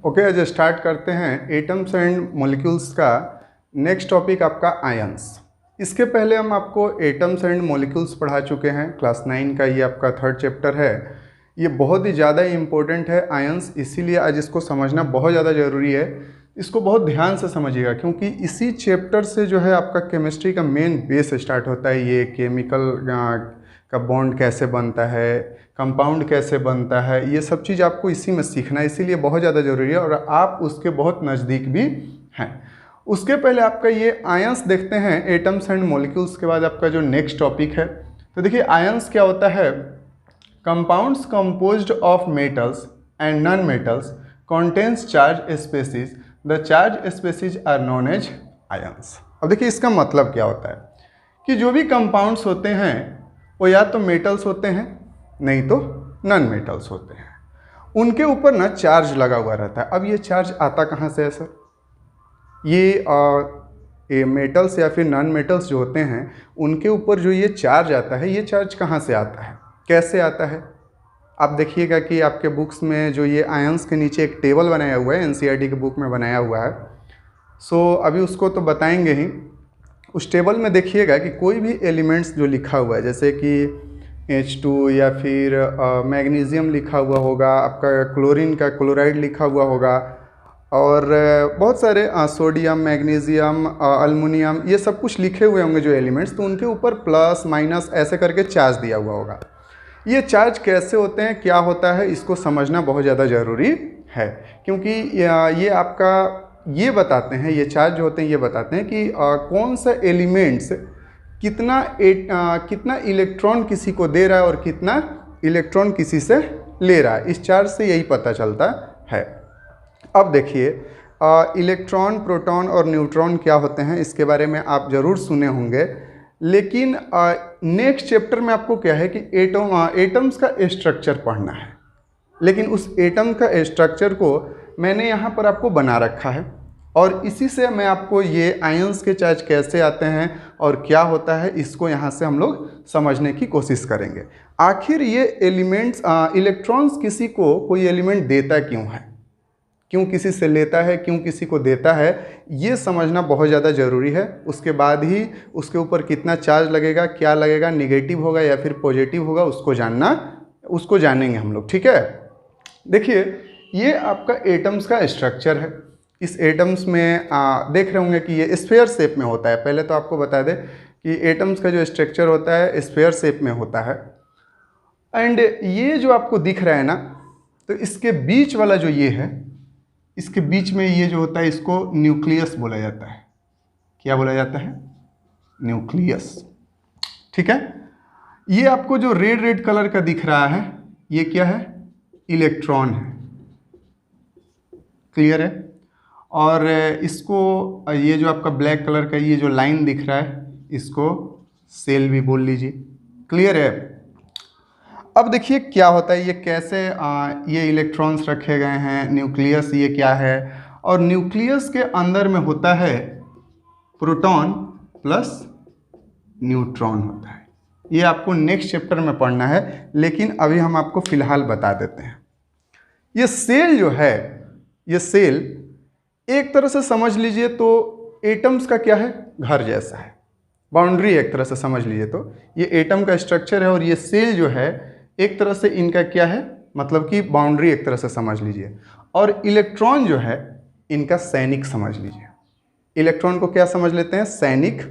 Okay, आज start करते हैं एटम्स एंड मॉलिक्यूल्स का। नेक्स्ट टॉपिक आपका आयंस। इसके पहले हम आपको एटम्स एंड मॉलिक्यूल्स पढ़ा चुके हैं। क्लास 9 का ये आपका थर्ड चैप्टर है। ये बहुत ही ज़्यादा इम्पोर्टेंट है आयंस, इसीलिए आज इसको समझना बहुत ज़्यादा ज़रूरी है। इसको बहुत ध्यान से समझिएगा क्योंकि इसी चैप्टर से जो है आपका केमिस्ट्री का मेन बेस स्टार्ट होता है। ये केमिकल का बॉन्ड कैसे बनता है, कंपाउंड कैसे बनता है, ये सब चीज़ आपको इसी में सीखना है, इसीलिए बहुत ज़्यादा ज़रूरी है और आप उसके बहुत नज़दीक भी हैं। उसके पहले आपका ये आयंस देखते हैं, एटम्स एंड मॉलिक्यूल्स के बाद आपका जो नेक्स्ट टॉपिक है। तो देखिए आयंस क्या होता है। Compounds composed of metals and non metals contains charge species, the charge species are known as ions. अब देखिए इसका मतलब क्या होता है कि जो भी कंपाउंड्स होते हैं वो या तो मेटल्स होते हैं नहीं तो नॉन मेटल्स होते हैं। उनके ऊपर ना चार्ज लगा हुआ रहता है। अब ये चार्ज आता कहाँ से है सर? ये मेटल्स या फिर नॉन मेटल्स जो होते हैं उनके ऊपर जो ये चार्ज आता है, ये चार्ज कहाँ से आता है, कैसे आता है? आप देखिएगा कि आपके बुक्स में जो ये आयंस के नीचे एक टेबल बनाया हुआ है, एनसीईआरटी के बुक में बनाया हुआ है। सो अभी उसको तो बताएंगे ही। उस टेबल में देखिएगा कि कोई भी एलिमेंट्स जो लिखा हुआ है, जैसे कि H2 या फिर मैग्नीशियम लिखा हुआ होगा, आपका क्लोरीन का क्लोराइड लिखा हुआ होगा, और बहुत सारे सोडियम, मैग्नीशियम, अल्मुनियम, ये सब कुछ लिखे हुए होंगे जो एलिमेंट्स, तो उनके ऊपर प्लस माइनस ऐसे करके चार्ज दिया हुआ होगा। ये चार्ज कैसे होते हैं, क्या होता है, इसको समझना बहुत ज़्यादा ज़रूरी है क्योंकि ये आपका ये बताते हैं, ये चार्ज जो होते हैं ये बताते हैं कि कौन सा एलिमेंट्स कितना इलेक्ट्रॉन किसी को दे रहा है और कितना इलेक्ट्रॉन किसी से ले रहा है। इस चार्ज से यही पता चलता है। अब देखिए इलेक्ट्रॉन, प्रोटॉन और न्यूट्रॉन क्या होते हैं इसके बारे में आप ज़रूर सुने होंगे, लेकिन नेक्स्ट चैप्टर में आपको क्या है कि एटम्स का स्ट्रक्चर पढ़ना है। लेकिन उस एटम का स्ट्रक्चर को मैंने यहाँ पर आपको बना रखा है और इसी से मैं आपको ये आयंस के चार्ज कैसे आते हैं और क्या होता है इसको यहाँ से हम लोग समझने की कोशिश करेंगे। आखिर ये एलिमेंट्स, इलेक्ट्रॉन्स किसी को कोई एलिमेंट देता क्यों है, क्यों किसी से लेता है, क्यों किसी को देता है, ये समझना बहुत ज़्यादा ज़रूरी है। उसके बाद ही उसके ऊपर कितना चार्ज लगेगा, क्या लगेगा, नेगेटिव होगा या फिर पॉजिटिव होगा, उसको जानेंगे हम लोग। ठीक है, देखिए ये आपका एटम्स का स्ट्रक्चर है। इस एटम्स में देख रहे होंगे कि ये स्फेयर शेप में होता है। पहले तो आपको बता दें कि एटम्स का जो स्ट्रक्चर होता है स्फेयर शेप में होता है। एंड ये जो आपको दिख रहा है ना, तो इसके बीच वाला जो ये है, इसके बीच में ये जो होता है इसको न्यूक्लियस बोला जाता है। क्या बोला जाता है? न्यूक्लियस। ठीक है, ये आपको जो रेड रेड कलर का दिख रहा है ये क्या है? इलेक्ट्रॉन है। क्लियर है? और इसको ये जो आपका ब्लैक कलर का ये जो लाइन दिख रहा है इसको सेल भी बोल लीजिए। क्लियर है? अब देखिए क्या होता है, ये कैसे ये इलेक्ट्रॉन्स रखे गए हैं। न्यूक्लियस ये क्या है, और न्यूक्लियस के अंदर में होता है प्रोटॉन प्लस न्यूट्रॉन होता है। ये आपको नेक्स्ट चैप्टर में पढ़ना है, लेकिन अभी हम आपको फिलहाल बता देते हैं। ये सेल जो है, ये सेल एक तरह से समझ लीजिए तो एटम्स का क्या है? घर जैसा है, बाउंड्री एक तरह से समझ लीजिए तो ये एटम का स्ट्रक्चर है और ये सेल जो है एक तरह से इनका क्या है, मतलब कि बाउंड्री एक तरह से समझ लीजिए। और इलेक्ट्रॉन जो है इनका सैनिक समझ लीजिए। इलेक्ट्रॉन को क्या समझ लेते हैं? सैनिक।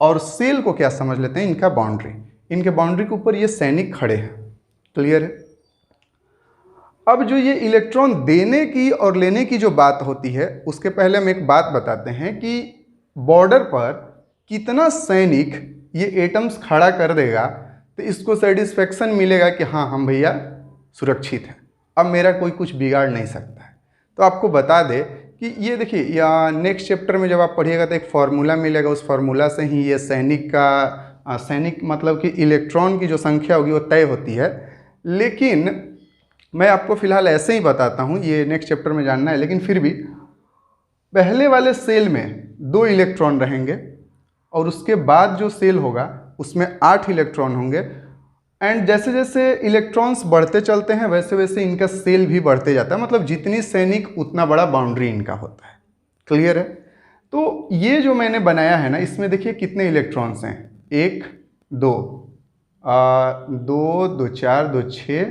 और सेल को क्या समझ लेते हैं? इनका बाउंड्री। इनके बाउंड्री के ऊपर ये सैनिक खड़े हैं। क्लियर है? अब जो ये इलेक्ट्रॉन देने की और लेने की जो बात होती है, उसके पहले हम एक बात बताते हैं कि बॉर्डर पर कितना सैनिक ये एटम्स खड़ा कर देगा तो इसको सेटिस्फेक्शन मिलेगा कि हाँ हम भैया सुरक्षित हैं, अब मेरा कोई कुछ बिगाड़ नहीं सकता है। तो आपको बता दे कि ये देखिए, या नेक्स्ट चैप्टर में जब आप पढ़िएगा तो एक फार्मूला मिलेगा, उस फार्मूला से ही ये सैनिक मतलब कि इलेक्ट्रॉन की जो संख्या होगी वो तय होती है। लेकिन मैं आपको फिलहाल ऐसे ही बताता हूँ, ये नेक्स्ट चैप्टर में जानना है। लेकिन फिर भी पहले वाले सेल में 2 इलेक्ट्रॉन रहेंगे और उसके बाद जो सेल होगा उसमें 8 इलेक्ट्रॉन होंगे। एंड जैसे जैसे इलेक्ट्रॉन्स बढ़ते चलते हैं वैसे वैसे इनका सेल भी बढ़ते जाता है, मतलब जितनी सैनिक उतना बड़ा बाउंड्री इनका होता है। क्लियर है? तो ये जो मैंने बनाया है ना, इसमें देखिए कितने इलेक्ट्रॉन्स हैं, 1 2 2 2 4 2 6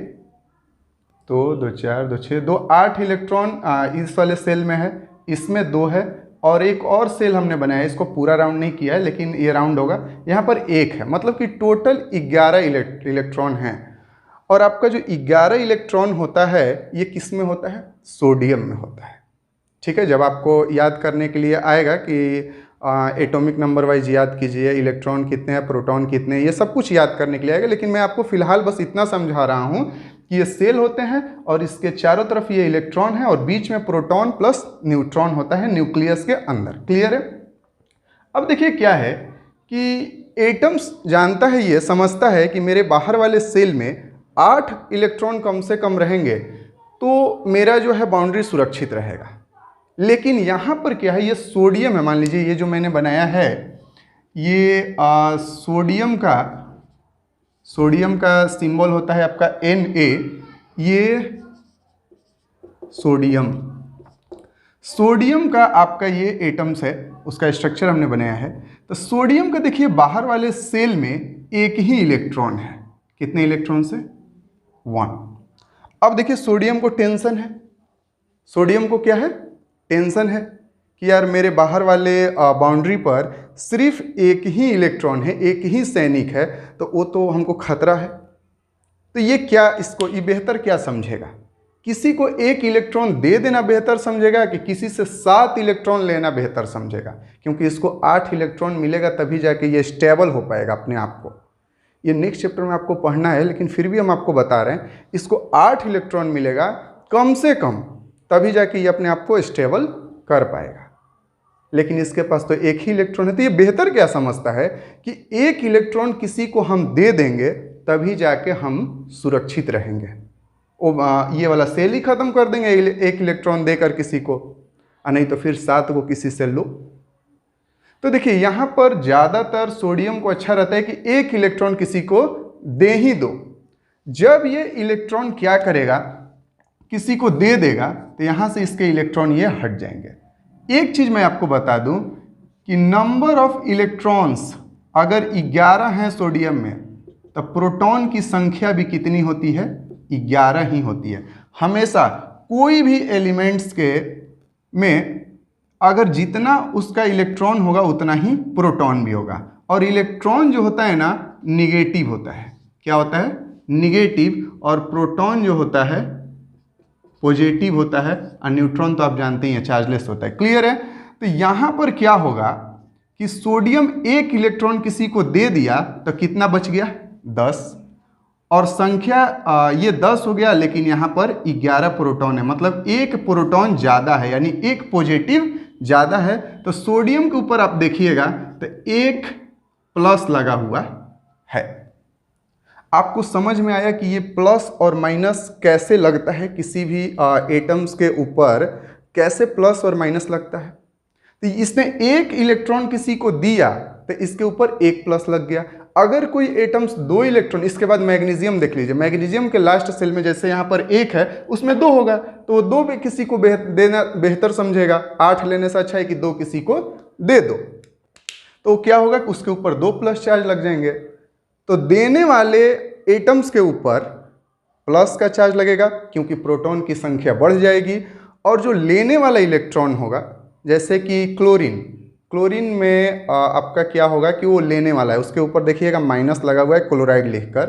2 2 4 2 6 2 8 इलेक्ट्रॉन इस वाले सेल में है, इसमें 2 है, और एक और सेल हमने बनाया है, इसको पूरा राउंड नहीं किया है लेकिन ये राउंड होगा, यहाँ पर 1 है, मतलब कि टोटल 11 इलेक्ट्रॉन हैं। और आपका जो 11 इलेक्ट्रॉन होता है ये किस में होता है? सोडियम में होता है। ठीक है, जब आपको याद करने के लिए आएगा कि एटॉमिक नंबर वाइज याद कीजिए, इलेक्ट्रॉन कितने हैं, प्रोटॉन कितने हैं, ये सब कुछ याद करने के लिए आएगा, लेकिन मैं आपको फिलहाल बस इतना समझा रहा हूँ कि ये सेल होते हैं और इसके चारों तरफ ये इलेक्ट्रॉन है और बीच में प्रोटॉन प्लस न्यूट्रॉन होता है न्यूक्लियस के अंदर। क्लियर है? अब देखिए क्या है कि एटम्स जानता है, ये समझता है कि मेरे बाहर वाले सेल में 8 इलेक्ट्रॉन कम से कम रहेंगे तो मेरा जो है बाउंड्री सुरक्षित रहेगा। लेकिन यहाँ पर क्या है, ये सोडियम है, मान लीजिए ये जो मैंने बनाया है ये सोडियम का सिंबल होता है आपका Na, ये सोडियम का आपका ये एटम्स है, उसका स्ट्रक्चर हमने बनाया है। तो सोडियम का देखिए बाहर वाले सेल में एक ही इलेक्ट्रॉन है, कितने इलेक्ट्रॉन्स है? 1। अब देखिए सोडियम को टेंशन है, सोडियम को क्या है? टेंशन है कि यार मेरे बाहर वाले बाउंड्री पर सिर्फ एक ही इलेक्ट्रॉन है, एक ही सैनिक है, तो वो तो हमको खतरा है। तो ये क्या, इसको ये बेहतर क्या समझेगा? किसी को एक इलेक्ट्रॉन दे देना बेहतर समझेगा कि किसी से 7 इलेक्ट्रॉन लेना बेहतर समझेगा? क्योंकि इसको 8 इलेक्ट्रॉन मिलेगा तभी जाके ये स्टेबल हो पाएगा अपने आप को। ये नेक्स्ट चैप्टर में आपको पढ़ना है, लेकिन फिर भी हम आपको बता रहे हैं इसको 8 इलेक्ट्रॉन मिलेगा कम से कम, तभी जाके ये अपने आप को स्टेबल कर पाएगा। लेकिन इसके पास तो एक ही इलेक्ट्रॉन है, तो ये बेहतर क्या समझता है कि एक इलेक्ट्रॉन किसी को हम दे देंगे तभी जाके हम सुरक्षित रहेंगे। ये वाला सेल ही खत्म कर देंगे एक इलेक्ट्रॉन देकर किसी को, नहीं तो फिर 7 को किसी से लो। तो देखिए यहाँ पर ज़्यादातर सोडियम को अच्छा रहता है कि एक इलेक्ट्रॉन किसी को दे ही दो। जब ये इलेक्ट्रॉन क्या करेगा, किसी को दे देगा, तो यहाँ से इसके इलेक्ट्रॉन ये हट जाएंगे। एक चीज़ मैं आपको बता दूं कि नंबर ऑफ इलेक्ट्रॉन्स अगर 11 हैं सोडियम में, तो प्रोटॉन की संख्या भी कितनी होती है? 11 ही होती है। हमेशा कोई भी एलिमेंट्स के में अगर जितना उसका इलेक्ट्रॉन होगा उतना ही प्रोटॉन भी होगा। और इलेक्ट्रॉन जो होता है ना निगेटिव होता है। क्या होता है? निगेटिव। और प्रोटॉन जो होता है पॉजिटिव होता है, और न्यूट्रॉन तो आप जानते ही हैं चार्जलेस होता है। क्लियर है? तो यहाँ पर क्या होगा कि सोडियम एक इलेक्ट्रॉन किसी को दे दिया तो कितना बच गया? 10। और संख्या ये 10 हो गया, लेकिन यहाँ पर 11 प्रोटॉन है, मतलब एक प्रोटॉन ज़्यादा है, यानी एक पॉजिटिव ज़्यादा है। तो सोडियम के ऊपर आप देखिएगा तो एक प्लस लगा हुआ है। आपको समझ में आया कि ये प्लस और माइनस कैसे लगता है, किसी भी एटम्स के ऊपर कैसे प्लस और माइनस लगता है। तो इसने एक इलेक्ट्रॉन किसी को दिया तो इसके ऊपर एक प्लस लग गया। अगर कोई एटम्स 2 इलेक्ट्रॉन, इसके बाद मैग्नीशियम देख लीजिए, मैग्नीशियम के लास्ट सेल में जैसे यहाँ पर 1 है उसमें 2 होगा, तो वो 2 भी किसी को देना बेहतर समझेगा। 8 लेने से अच्छा है कि 2 किसी को दे दो। तो क्या होगा कि उसके ऊपर 2 प्लस चार्ज लग जाएंगे। तो देने वाले एटम्स के ऊपर प्लस का चार्ज लगेगा क्योंकि प्रोटॉन की संख्या बढ़ जाएगी। और जो लेने वाला इलेक्ट्रॉन होगा, जैसे कि क्लोरीन में आपका क्या होगा कि वो लेने वाला है, उसके ऊपर देखिएगा माइनस लगा हुआ है क्लोराइड लिखकर।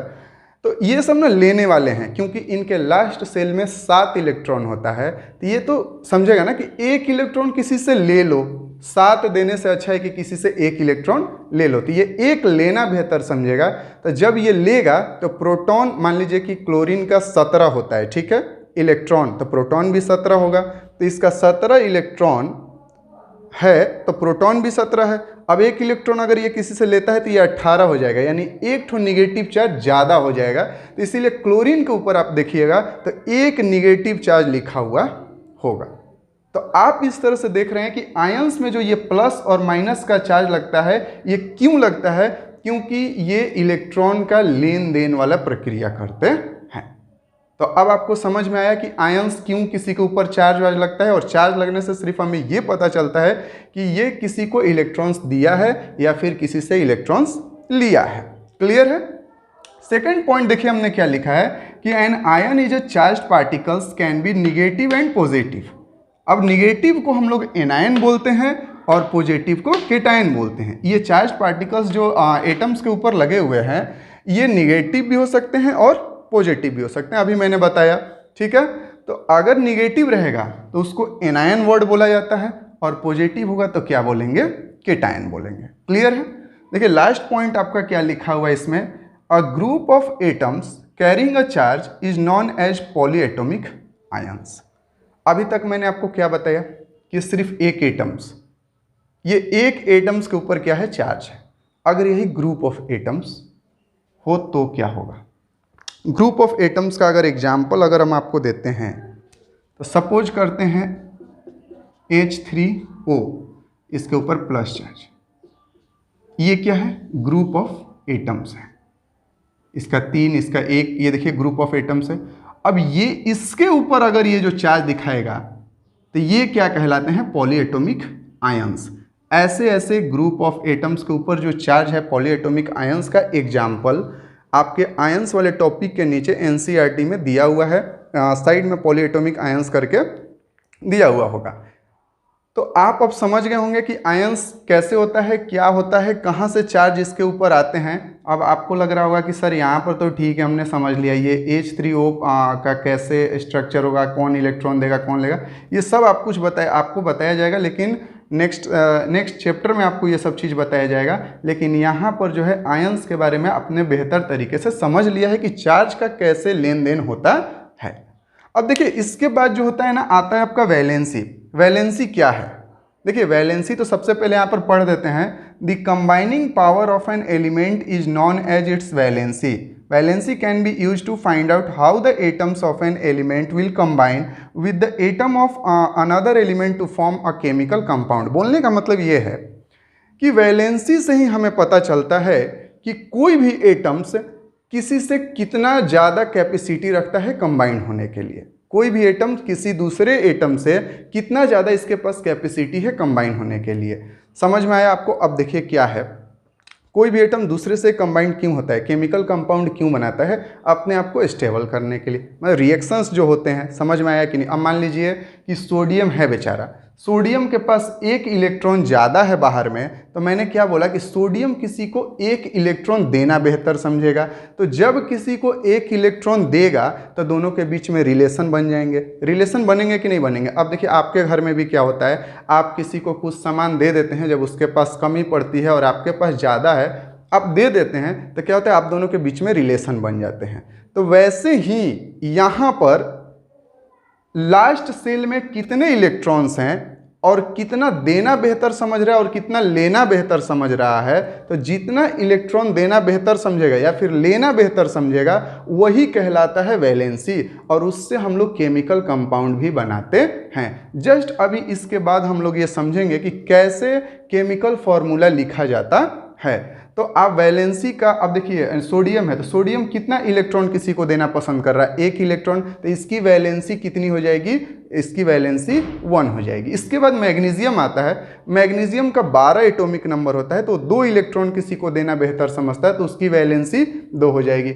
तो ये सब ना लेने वाले हैं, क्योंकि इनके लास्ट सेल में 7 इलेक्ट्रॉन होता है। तो ये तो समझेगा ना कि एक इलेक्ट्रॉन किसी से ले लो, 7 देने से अच्छा है कि किसी से एक इलेक्ट्रॉन ले लो। तो ये एक लेना बेहतर समझेगा। तो जब ये लेगा तो प्रोटॉन, मान लीजिए कि क्लोरीन का 17 होता है, ठीक है, इलेक्ट्रॉन, तो प्रोटॉन भी 17 होगा। तो इसका 17 इलेक्ट्रॉन है तो प्रोटॉन भी 17 है। अब एक इलेक्ट्रॉन अगर ये किसी से लेता है तो ये 18 हो जाएगा, यानी एक ठो निगेटिव चार्ज ज़्यादा हो जाएगा। तो इसीलिए क्लोरीन के ऊपर आप देखिएगा तो एक निगेटिव चार्ज लिखा हुआ होगा। तो आप इस तरह से देख रहे हैं कि आयंस में जो ये प्लस और माइनस का चार्ज लगता है, ये क्यों लगता है? क्योंकि ये इलेक्ट्रॉन का लेन देन वाला प्रक्रिया करते हैं। तो अब आपको समझ में आया कि आयंस क्यों किसी के ऊपर चार्ज वार्ज लगता है, और चार्ज लगने से सिर्फ हमें ये पता चलता है कि ये किसी को इलेक्ट्रॉन्स दिया है या फिर किसी से इलेक्ट्रॉन्स लिया है। क्लियर है। सेकेंड पॉइंट देखिए हमने क्या लिखा है कि an ion is a charge particles can be negative and positive. अब निगेटिव को हम लोग एनायन बोलते हैं और पॉजिटिव को केटायन बोलते हैं। ये चार्ज पार्टिकल्स जो एटम्स के ऊपर लगे हुए हैं ये निगेटिव भी हो सकते हैं और पॉजिटिव भी हो सकते हैं, अभी मैंने बताया। ठीक है, तो अगर निगेटिव रहेगा तो उसको एनायन वर्ड बोला जाता है, और पॉजिटिव होगा तो क्या बोलेंगे, केटायन बोलेंगे। क्लियर है। देखिए लास्ट पॉइंट आपका क्या लिखा हुआ है इसमें, a group of atoms carrying a charge is known as polyatomic ions. अभी तक मैंने आपको क्या बताया कि सिर्फ एक एटम्स, ये एक एटम्स के ऊपर क्या है, चार्ज है। अगर यही ग्रुप ऑफ एटम्स हो तो क्या होगा। ग्रुप ऑफ एटम्स का अगर एग्जाम्पल अगर हम आपको देते हैं तो सपोज करते हैं H3O, इसके ऊपर प्लस चार्ज, ये क्या है, ग्रुप ऑफ एटम्स है। इसका 3, इसका 1, ये देखिए ग्रुप ऑफ एटम्स है। अब ये इसके ऊपर अगर ये जो चार्ज दिखाएगा तो ये क्या कहलाते हैं, पॉलीएटॉमिक आयंस। ऐसे ऐसे ग्रुप ऑफ एटम्स के ऊपर जो चार्ज है पॉलीएटॉमिक आयंस का एग्जाम्पल आपके आयंस वाले टॉपिक के नीचे एनसीईआरटी में दिया हुआ है, साइड में पॉलीएटॉमिक आयंस करके दिया हुआ होगा। तो आप अब समझ गए होंगे कि आयंस कैसे होता है, क्या होता है, कहाँ से चार्ज इसके ऊपर आते हैं। अब आपको लग रहा होगा कि सर यहाँ पर तो ठीक है हमने समझ लिया, ये H3O का कैसे स्ट्रक्चर होगा, कौन इलेक्ट्रॉन देगा कौन लेगा, ये सब आपको बताया जाएगा। लेकिन नेक्स्ट चैप्टर में आपको ये सब चीज़ बताया जाएगा। लेकिन यहाँ पर जो है आयंस के बारे में आपने बेहतर तरीके से समझ लिया है कि चार्ज का कैसे लेन देन होता है। अब देखिए इसके बाद जो होता है ना, आता है आपका वैलेंसी। वैलेंसी क्या है, देखिए वैलेंसी तो सबसे पहले यहाँ पर पढ़ देते हैं। The combining power of an element is known as its valency. Valency can be use to find out how the atoms of an element will combine with the atom of another element to form a chemical compound. बोलने का मतलब ये है कि valency से ही हमें पता चलता है कि कोई भी एटम्स किसी से कितना ज़्यादा कैपेसिटी रखता है कंबाइन होने के लिए। कोई भी एटम किसी दूसरे एटम से कितना ज़्यादा इसके पास कैपेसिटी है कंबाइन होने के लिए। समझ में आया आपको। अब देखिए क्या है, कोई भी एटम दूसरे से कंबाइंड क्यों होता है, केमिकल कंपाउंड क्यों बनाता है, अपने आप को स्टेबल करने के लिए। मतलब रिएक्शंस जो होते हैं, समझ में आया कि नहीं। अब मान लीजिए कि सोडियम है बेचारा, सोडियम के पास एक इलेक्ट्रॉन ज़्यादा है बाहर में, तो मैंने क्या बोला कि सोडियम किसी को एक इलेक्ट्रॉन देना बेहतर समझेगा। तो जब किसी को एक इलेक्ट्रॉन देगा तो दोनों के बीच में रिलेशन बन जाएंगे। रिलेशन बनेंगे कि नहीं बनेंगे। अब देखिए आपके घर में भी क्या होता है, आप किसी को कुछ सामान दे देते हैं, जब उसके पास कमी पड़ती है और आपके पास ज़्यादा है, आप दे देते हैं तो क्या होता है, आप दोनों के बीच में रिलेशन बन जाते हैं। तो वैसे ही यहाँ पर लास्ट सेल में कितने इलेक्ट्रॉन्स हैं और कितना देना बेहतर समझ रहा है और कितना लेना बेहतर समझ रहा है, तो जितना इलेक्ट्रॉन देना बेहतर समझेगा या फिर लेना बेहतर समझेगा वही कहलाता है वैलेंसी, और उससे हम लोग केमिकल कंपाउंड भी बनाते हैं। जस्ट अभी इसके बाद हम लोग ये समझेंगे कि कैसे केमिकल फॉर्मूला लिखा जाता है। तो आप वैलेंसी का, अब देखिए सोडियम है तो सोडियम कितना इलेक्ट्रॉन किसी को देना पसंद कर रहा है, एक इलेक्ट्रॉन, तो इसकी वैलेंसी कितनी हो जाएगी, इसकी वैलेंसी 1 हो जाएगी। इसके बाद मैग्नीशियम आता है, मैग्नीशियम का 12 एटॉमिक नंबर होता है, तो 2 इलेक्ट्रॉन किसी को देना बेहतर समझता है तो उसकी वैलेंसी 2 हो जाएगी।